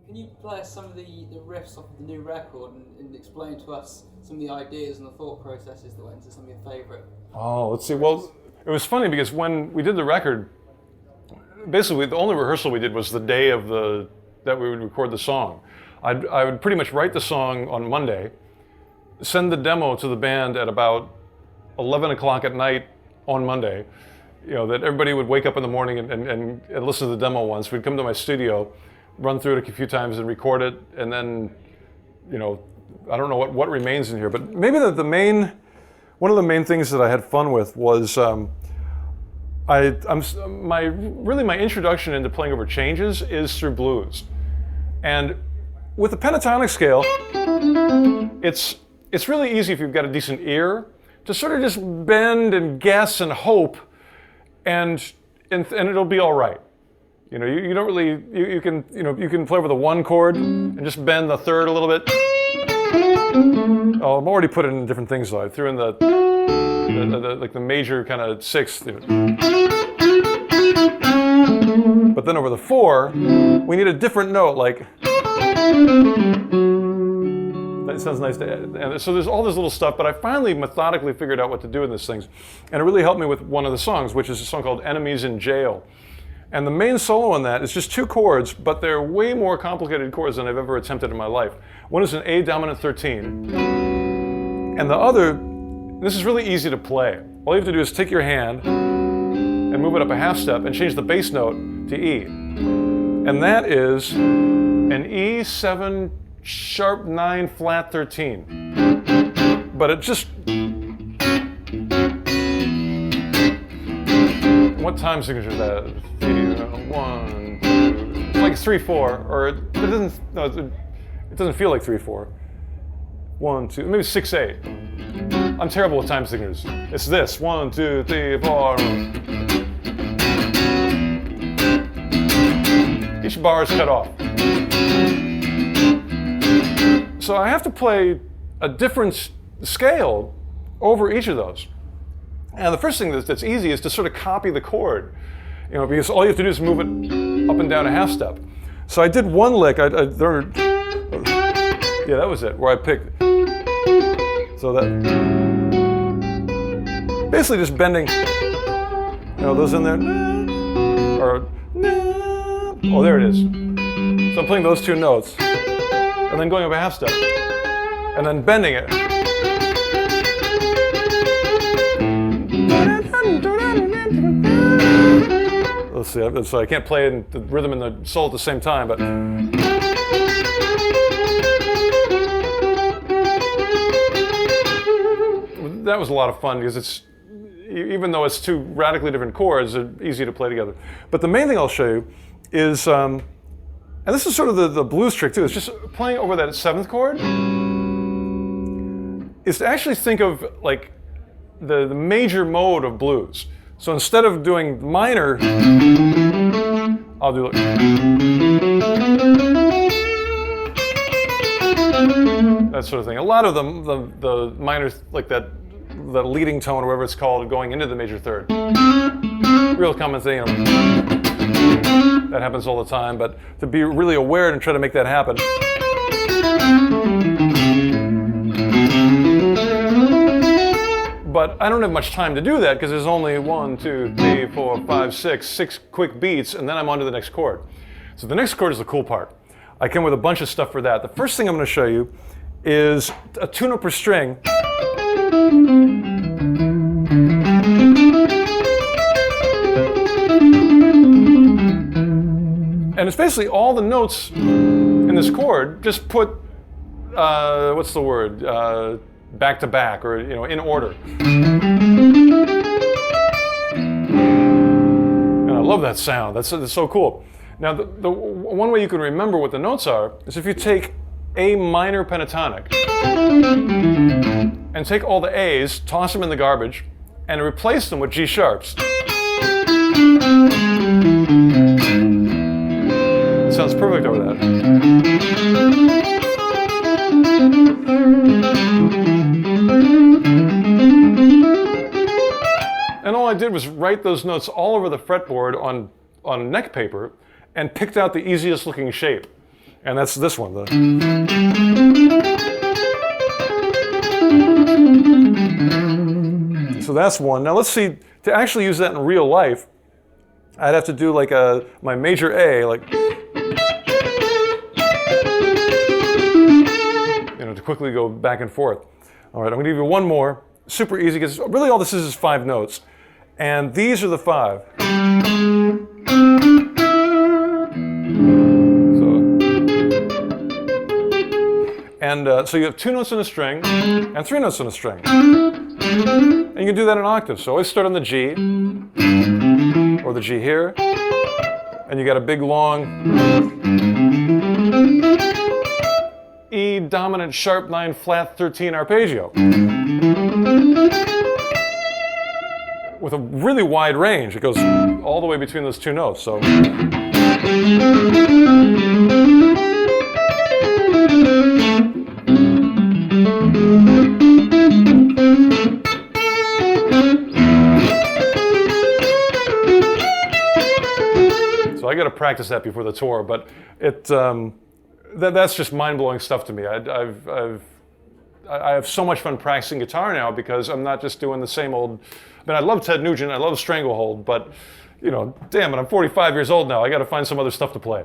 Can you play us some of the riffs off of the new record and explain to us some of the ideas and the thought processes that went into some of your favourite? Oh, let's see. Well, it was funny because when we did the record, basically the only rehearsal we did was the day of that we would record the song. I would pretty much write the song on Monday, send the demo to the band at about 11 o'clock at night on Monday, that everybody would wake up in the morning and listen to the demo once. We'd come to my studio, run through it a few times and record it, and then, I don't know what remains in here, but maybe one of the main things that I had fun with was my introduction into playing over changes is through blues. And with the pentatonic scale, it's really easy if you've got a decent ear to sort of just bend and guess and hope, and it'll be all right. You don't really, you can play over the one chord and just bend the third a little bit. Oh, I'm already putting in different things though. I threw in the major kind of sixth. But then over the four, we need a different note, like. That sounds nice to add. And so there's all this little stuff, but I finally methodically figured out what to do in these things. And it really helped me with one of the songs, which is a song called Enemies in Jail. And the main solo on that is just two chords, but they're way more complicated chords than I've ever attempted in my life. One is an A dominant 13, and the other, this is really easy to play. All you have to do is take your hand and move it up a half step and change the bass note to E. And that is an E7 sharp 9 flat 13. But it just, what time signature is that? 1, 2, it's like 3/4, or it doesn't feel like 3/4. 1, 2, maybe 6/8. I'm terrible with time signatures. It's this 1, 2, 3, 4. Each bar is cut off. So I have to play a different scale over each of those. And the first thing that's easy is to sort of copy the chord, because all you have to do is move it up and down a half step. So I did one lick. Yeah, that was it, where I picked. So that, basically just bending, those in there, or, oh, there it is. So I'm playing those two notes, and then going up a half step, and then bending it. Let's see, so I can't play the rhythm and the soul at the same time, but. That was a lot of fun because even though it's two radically different chords, they're easy to play together. But the main thing I'll show you is, and this is sort of the blues trick too, it's just playing over that 7th chord, is to actually think of like the major mode of blues. So instead of doing minor, I'll do that sort of thing. A lot of the minor, like the leading tone, or whatever it's called, going into the major third. Real common thing, that happens all the time, but to be really aware and try to make that happen. But I don't have much time to do that because there's only 1, 2, 3, 4, 5, 6 quick beats, and then I'm on to the next chord. So the next chord is the cool part. I came with a bunch of stuff for that. The first thing I'm going to show you is a tune-up per string. And it's basically all the notes in this chord, just put, what's the word? Back to back, or in order. And I love that sound. That's so cool. Now, the one way you can remember what the notes are is if you take A minor pentatonic and take all the A's, toss them in the garbage, and replace them with G sharps. It sounds perfect over that. And all I did was write those notes all over the fretboard on neck paper and picked out the easiest looking shape. And that's this one. So that's one. Now let's see, to actually use that in real life, I'd have to do like my major A, like, to quickly go back and forth. All right, I'm gonna give you one more, super easy, because really all this is 5 notes. And these are the 5. So you have 2 notes in a string and 3 notes in a string. And you can do that in octaves. So always start on the G, or the G here, and you got a big long E dominant sharp 9 flat 13 arpeggio with a really wide range. It goes all the way between those 2 notes. So I got to practice that before the tour, but that's just mind-blowing stuff to me. I have so much fun practicing guitar now because I'm not just doing the same old. I mean, I love Ted Nugent, I love Stranglehold, but damn it, I'm 45 years old now. I got to find some other stuff to play.